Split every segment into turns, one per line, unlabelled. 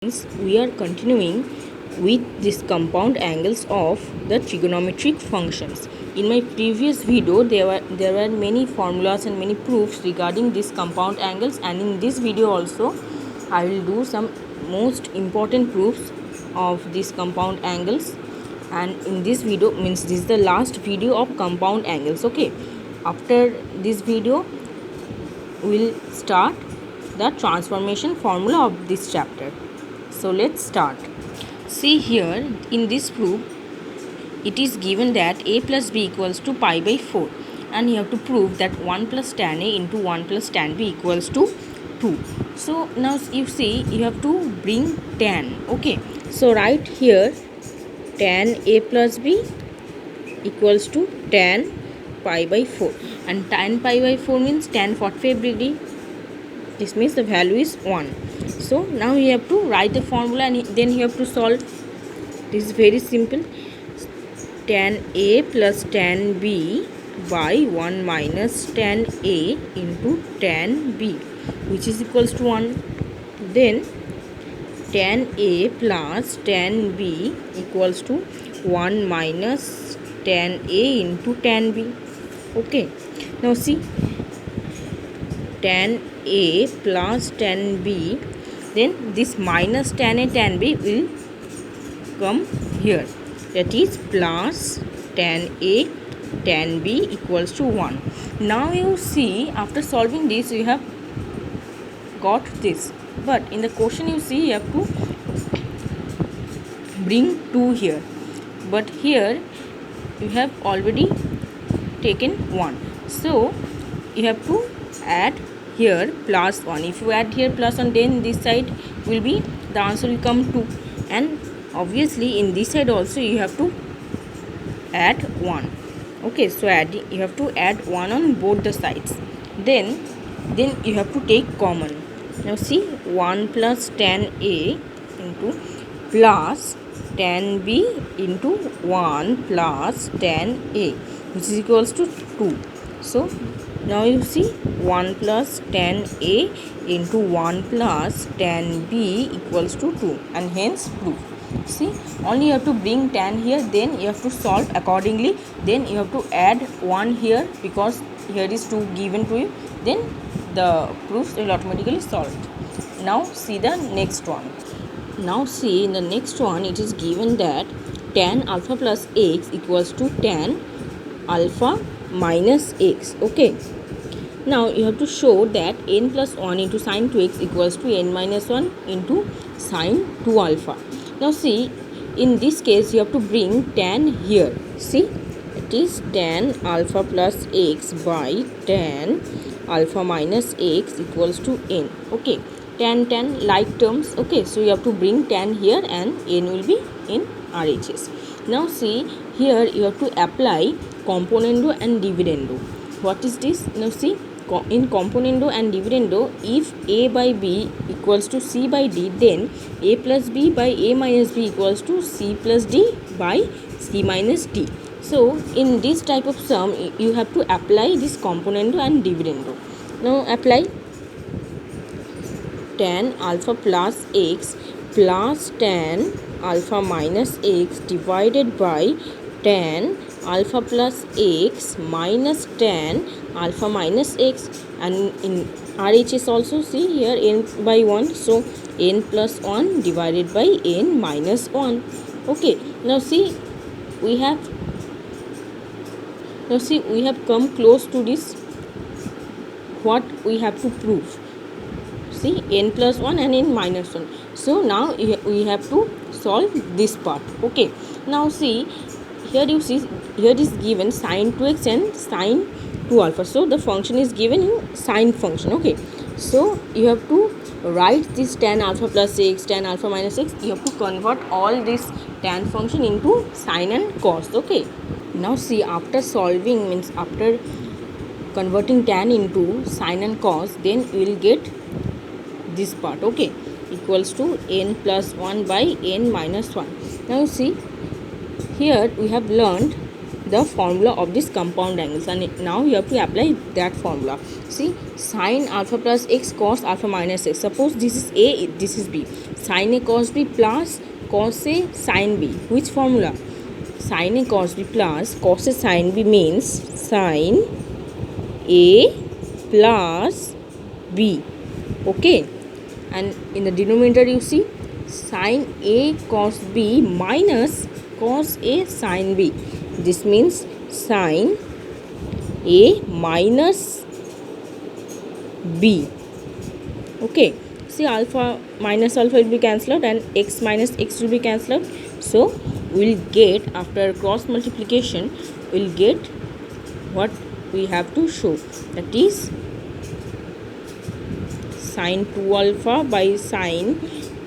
We are continuing with these compound angles of the trigonometric functions. In my previous video there were many formulas and many proofs regarding these compound angles, and in this video also I will do some most important proofs of these compound angles. And in this video means this is the last video of compound angles. Okay, after this video we'll start the transformation formula of this chapter. So let's start. See here in this proof it is given that a plus b equals to pi by 4, and you have to prove that 1 plus tan a into 1 plus tan b equals to 2. So now you see you have to bring tan. Okay, so right here tan a plus b equals to tan pi by 4, and tan pi by 4 means tan 45 degree. This means the value is 1. So now you have to write the formula and then you have to solve. This is very simple. Tan a plus tan b by 1 minus tan a into tan b, which is equals to 1. Then tan a plus tan b equals to 1 minus tan a into tan b. Okay, now see tan a plus tan b, then this minus tan a tan b will come here, that is plus tan a tan b equals to 1. Now you see after solving this you have got this, but in the question you see you have to bring 2 here, but here you have already taken 1, so you have to add here plus 1. If you add here plus 1, then this side will be, the answer will come 2, and obviously in this side also you have to add 1. Okay, so you have to add 1 on both the sides. Then you have to take common. Now see 1 plus tan a into plus tan b into 1 plus tan a, which is equals to 2. So now you see 1 plus tan a into 1 plus tan b equals to 2, and hence proof. See, only you have to bring tan here, then you have to solve accordingly, then you have to add 1 here because here is 2 given to you, then the proofs will automatically solved. Now see the next one. Now see in the next one it is given that tan alpha plus x equals to tan alpha minus x. Okay, now you have to show that n plus 1 into sine 2x equals to n minus 1 into sine 2 alpha. Now see in this case you have to bring tan here. See, it is tan alpha plus x by tan alpha minus x equals to n. Okay, tan like terms. Okay, so you have to bring tan here and n will be in RHS. Now see here you have to apply componendo and dividendo. What is this? Now see, in componendo and dividendo, if a by b equals to c by d, then a plus b by a minus b equals to c plus d by c minus d. So in this type of sum you have to apply this componendo and dividendo. Now apply tan alpha plus x plus tan alpha minus x divided by tan alpha plus x minus tan alpha minus x, and in RHS also see here n by 1, so n plus 1 divided by n minus 1. Okay, now see we have come close to this, what we have to prove. See, n plus 1 and n minus 1. So now we have to solve this part. Okay, now see here you see here is given sine 2x and sine 2 alpha, so the function is given in sine function. Okay, so you have to write this tan alpha plus x, tan alpha minus x, you have to convert all this tan function into sine and cos. Okay, now see after solving, means after converting tan into sine and cos, then we will get this part. Okay, equals to n plus 1 by n minus 1. Now see here we have learned the formula of this compound angles, and now you have to apply that formula. See, sine alpha plus x cos alpha minus x. Suppose this is a, this is b. Sin A cos B plus cos A sin B. Which formula? Sin A cos B plus cos A sin B means sin A plus B. Okay, and in the denominator you see sin A cos B minus cos A sin B. This means sin A minus B. Okay, see, alpha minus alpha will be cancelled out and x minus x will be cancelled out. So we will get, after cross multiplication, we will get what we have to show, that is sin 2 alpha by sin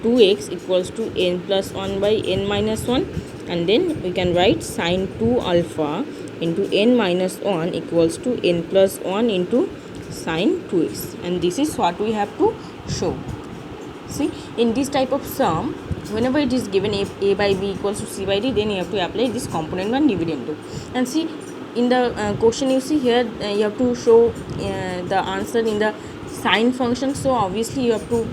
2x equals to n plus 1 by n minus 1, and then we can write sin 2 alpha into n minus 1 equals to n plus 1 into sin 2x, and this is what we have to show. See, in this type of sum, whenever it is given a by b equals to c by d, then you have to apply this component 1 dividend 2. And see, in the question you see here, you have to show the answer in the sine function, so obviously you have to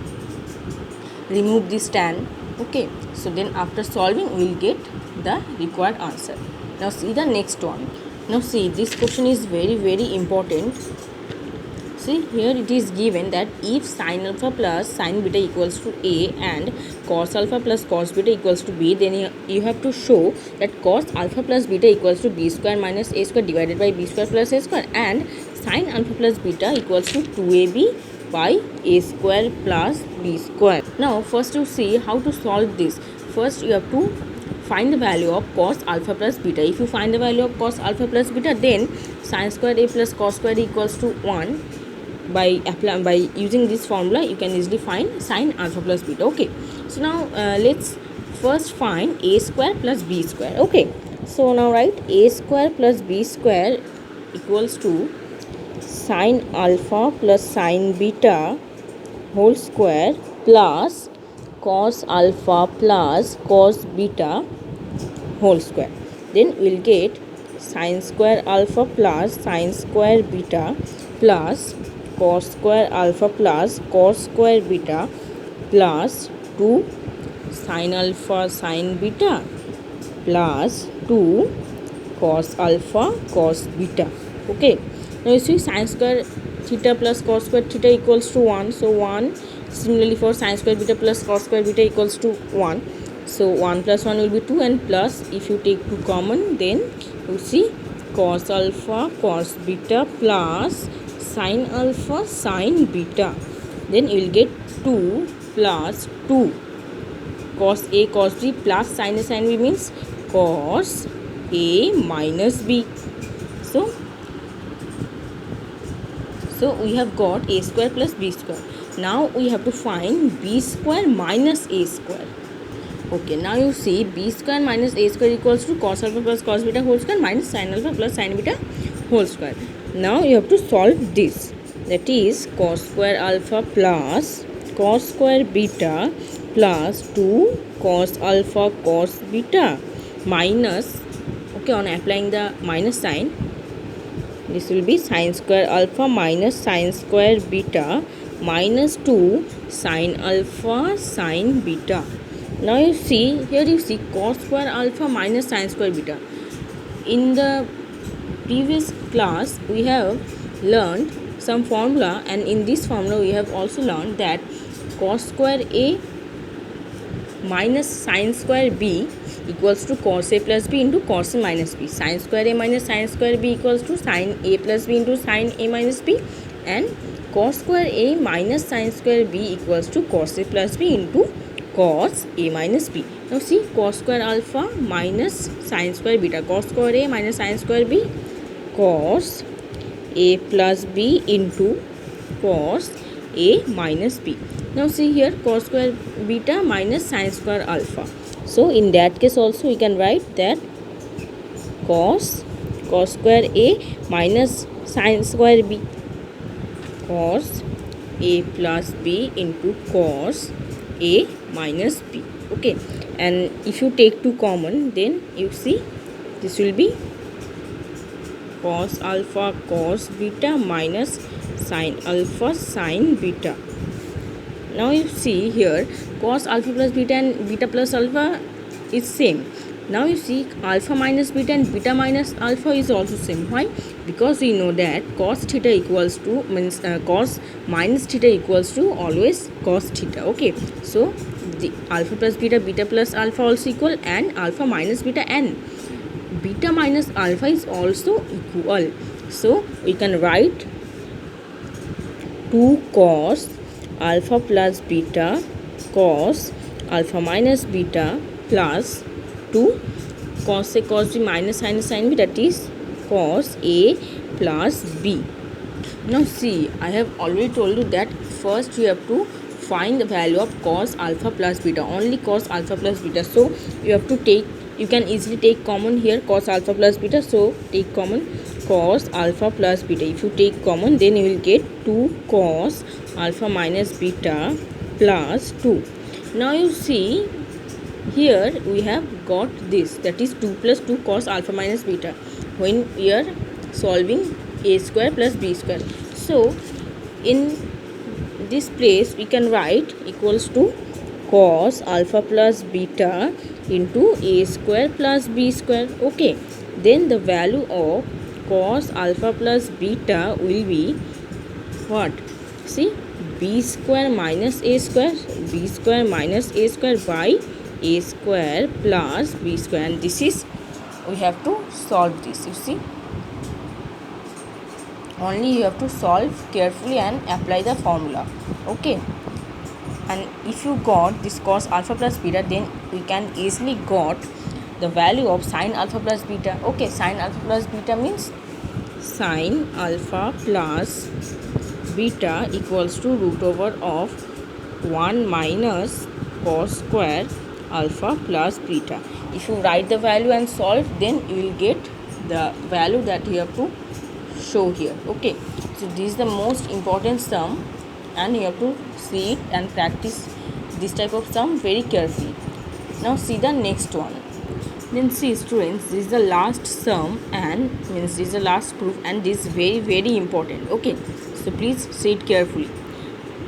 remove this tan. Okay, so then after solving we will get the required answer. Now see the next one. Now see, this question is very important. See, here it is given that if sin alpha plus sin beta equals to A and cos alpha plus cos beta equals to B, then you have to show that cos alpha plus beta equals to B square minus A square divided by B square plus A square, and sin alpha plus beta equals to 2AB by A square plus B square. Now first you see how to solve this. First you have to find the value of cos alpha plus beta. If you find the value of cos alpha plus beta, then sin square A plus cos square equals to 1. By using this formula, you can easily find sin alpha plus beta. Okay, so now let's first find a square plus b square. Okay, so now write a square plus b square equals to sin alpha plus sin beta whole square plus cos alpha plus cos beta whole square. Then we'll get sin square alpha plus sin square beta plus cos square alpha plus cos square beta plus 2 sin alpha sin beta plus 2 cos alpha cos beta. Okay, now you see sin square theta plus cos square theta equals to 1, so 1. Similarly for sin square beta plus cos square beta equals to 1, so 1 plus 1 will be 2, and plus if you take 2 common, then you see cos alpha cos beta plus sin alpha sin beta, then you will get 2 plus 2 cos A cos B plus sin A sin B means cos A minus B. So we have got a square plus b square. Now we have to find b square minus a square. Okay, now you see b square minus a square equals to cos alpha plus cos beta whole square minus sin alpha plus sin beta whole square. Now you have to solve this, that is cos square alpha plus cos square beta plus 2 cos alpha cos beta minus, okay, on applying the minus sign, this will be sin square alpha minus sin square beta minus 2 sin alpha sin beta. Now you see, here you see cos square alpha minus sin square beta. In the previous class we have learned some formula, and in this formula we have also learned that cos square A minus sin square B equals to cos A plus B into cos A minus B. Sin square A minus sin square B equals to sin A plus B into sin A minus B, and cos square A minus sin square B equals to cos A plus B into cos A minus B. Now see, cos square alpha minus sin square beta, cos square A minus sin square B, cos A plus B into cos A minus B. Now see here, cos square beta minus sin square alpha. So in that case also we can write that cos square A minus sin square B, cos A plus B into cos A minus B. Okay, and if you take 2 common, then you see this will be cos alpha cos beta minus sin alpha sin beta. Now you see here cos alpha plus beta and beta plus alpha is same. Now you see alpha minus beta and beta minus alpha is also same. Why? Because we know that cos theta equals to means cos minus theta equals to always cos theta. Okay, so the alpha plus beta, beta plus alpha also equal, and alpha minus beta and beta minus alpha is also equal. So we can write 2 cos alpha plus beta cos alpha minus beta plus 2 cos A cos B minus sin B, that is cos A plus B. Now see, I have already told you that first you have to find the value of cos alpha plus beta, only cos alpha plus beta. So you have to take, you can easily take common here cos alpha plus beta. So take common cos alpha plus beta. If you take common, then you will get 2 cos alpha minus beta plus 2. Now you see here we have got this, that is 2 plus 2 cos alpha minus beta when we are solving a square plus b square. So in this place we can write equals to cos alpha plus beta into a square plus b square. Okay, then the value of cos alpha plus beta will be what? See, b square minus a square, b square minus a square by a square plus b square, and this is, we have to solve this. You see, only you have to solve carefully and apply the formula. Okay, and if you got this cos alpha plus beta, then we can easily got the value of sin alpha plus beta. Okay, sin alpha plus beta means sin alpha plus beta equals to root over of 1 minus cos square alpha plus beta. If you write the value and solve, then you will get the value that you have to show here. Okay, so this is the most important sum, and you have to see it and practice this type of sum very carefully. Now see the next one. Then see students, this is the last sum, and means this is the last proof, and this is very important. Okay, so please see it carefully.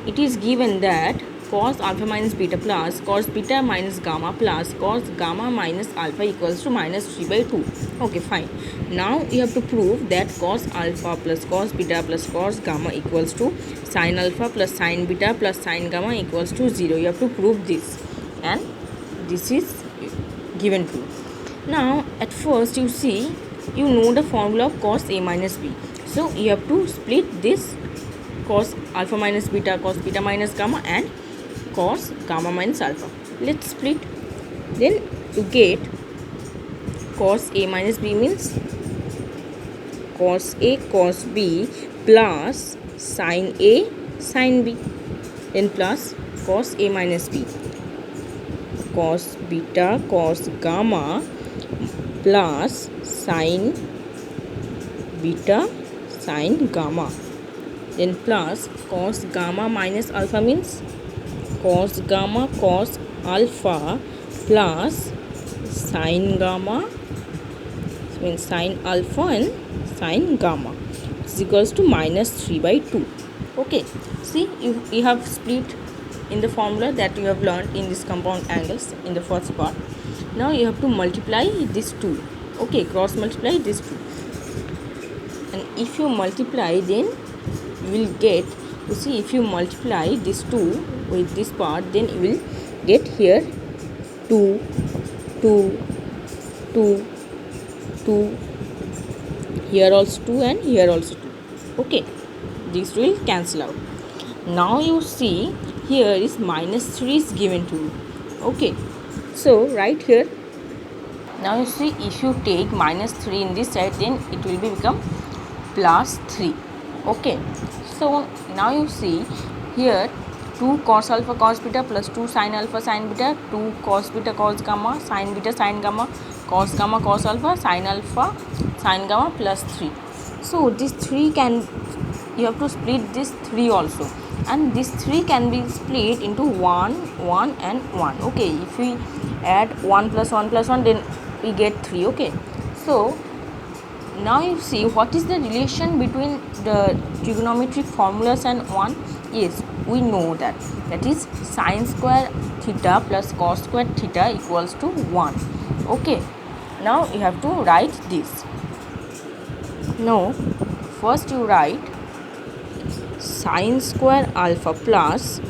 It is given that cos alpha minus beta plus cos beta minus gamma plus cos gamma minus alpha equals to minus 3 by 2. Okay, fine. Now you have to prove that cos alpha plus cos beta plus cos gamma equals to sin alpha plus sin beta plus sin gamma equals to 0. You have to prove this, and this is given to you. Now at first you see, you know the formula of cos A minus B. So you have to split this cos alpha minus beta, cos beta minus gamma, and cos gamma minus alpha. Let's split. Then to get cos A minus B means cos A cos B plus sin A sin B, then plus cos A minus B cos beta cos gamma plus sin beta sin gamma, then plus cos gamma minus alpha means cos gamma cos alpha plus sin gamma means sin alpha and sin gamma is equals to minus 3 by 2. Okay, see, you have split in the formula that you have learned in this compound angles in the first part. Now you have to multiply this 2. Okay, cross multiply this 2, and if you multiply, then you will get, you see, if you multiply this 2 with this part, then you will get here 2 2 2 2, here also 2 and here also 2. Okay, these will cancel out. Now you see here is minus 3 is given to you. Okay, so right here, now you see, if you take minus 3 in this side, then it will become plus 3. Okay, so now you see here 2 cos alpha cos beta plus 2 sin alpha sin beta, 2 cos beta cos gamma sin beta sin gamma cos gamma cos alpha sin alpha sin gamma plus 3. So this 3 can, you have to split this 3 also, and this 3 can be split into 1 1 and 1. Okay, if we add 1 plus 1 plus 1, then we get 3. Okay, so now you see what is the relation between the trigonometric formulas and 1. Yes, we know that. That is sine square theta plus cos square theta equals to 1. Okay. Now you have to write this. Now first you write sine square alpha plus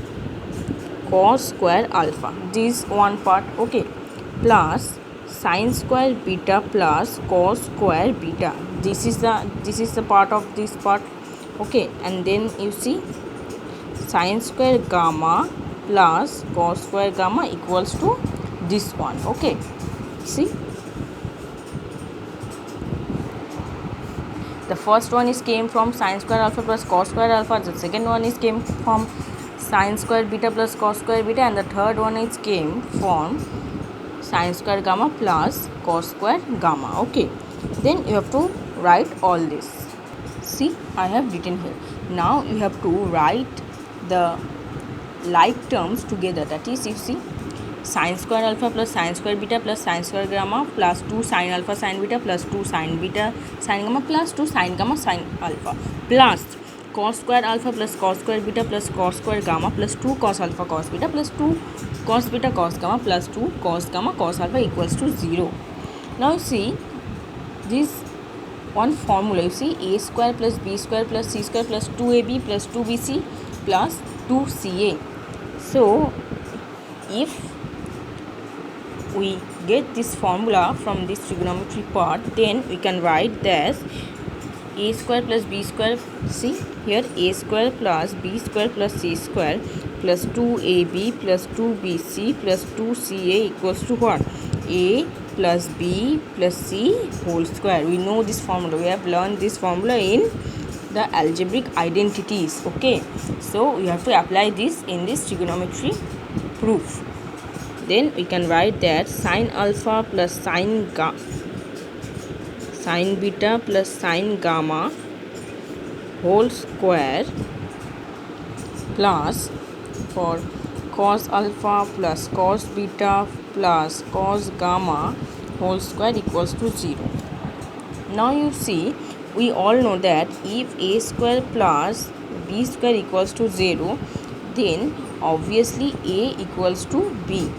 cos square alpha. This one part. Okay. Plus sine square beta plus cos square beta. This is the part of this part. Okay. And then you see sine square gamma plus cos square gamma equals to this one. Okay, see, the first one is came from sine square alpha plus cos square alpha, the second one is came from sine square beta plus cos square beta, and the third one is came from sine square gamma plus cos square gamma. Okay, then you have to write all this. See, I have written here. Now you have to write the like terms together. That is, you see, sine square alpha plus sine square beta plus sine square gamma plus 2 sine alpha sine beta plus 2 sine beta sine gamma plus 2 sine gamma sine alpha plus cos square alpha plus cos square beta plus cos square gamma plus 2 cos alpha cos beta plus 2 cos beta cos gamma plus 2 cos gamma cos alpha equals to 0. Now you see this one formula. You see, a square plus b square plus c square plus 2ab plus 2bc plus 2ca. So if we get this formula from this trigonometry part, then we can write this a square plus b square. See here, a square plus b square plus c square plus 2ab plus 2bc plus 2ca equals to what? A plus b plus c whole square. We know this formula. We have learned this formula in the algebraic identities. Okay, so we have to apply this in this trigonometry proof. Then we can write that sine alpha plus sine beta plus sine gamma whole square plus for cos alpha plus cos beta plus cos gamma whole square equals to 0. Now you see, we all know that if a square plus b square equals to 0, then obviously a equals to b.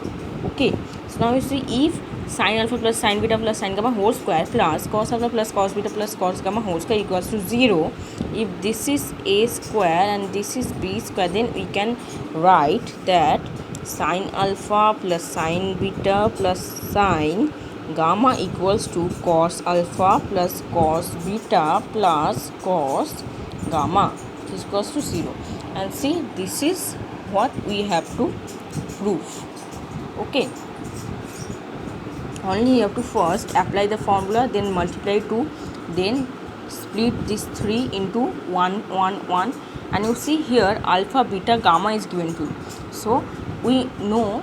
Okay, so now you see, if sine alpha plus sine beta plus sine gamma whole square plus cos alpha plus cos beta plus cos gamma whole square equals to 0, if this is a square and this is b square, then we can write that sine alpha plus sine beta plus sine gamma equals to cos alpha plus cos beta plus cos gamma, which is equals to 0. And see, this is what we have to prove. Okay, only you have to first apply the formula, then multiply 2, then split this 3 into 1 1 1, and you see here alpha beta gamma is given to you. So we know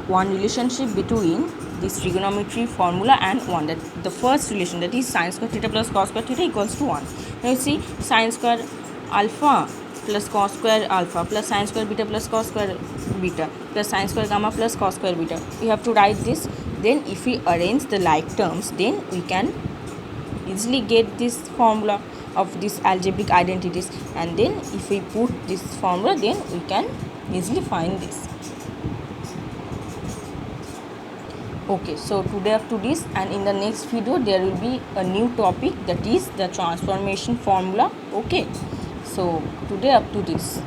one relationship between this trigonometry formula and one, that the first relation, that is sine square theta plus cos square theta equals to 1. Now you see, sine square alpha plus cos square alpha plus sine square beta plus cos square beta plus sine square gamma plus cos square beta. We have to write this. Then if we arrange the like terms, then we can easily get this formula of these algebraic identities, and then if we put this formula, then we can easily find this. Okay, so today up to this, and in the next video there will be a new topic, that is the transformation formula. Okay, so today up to this.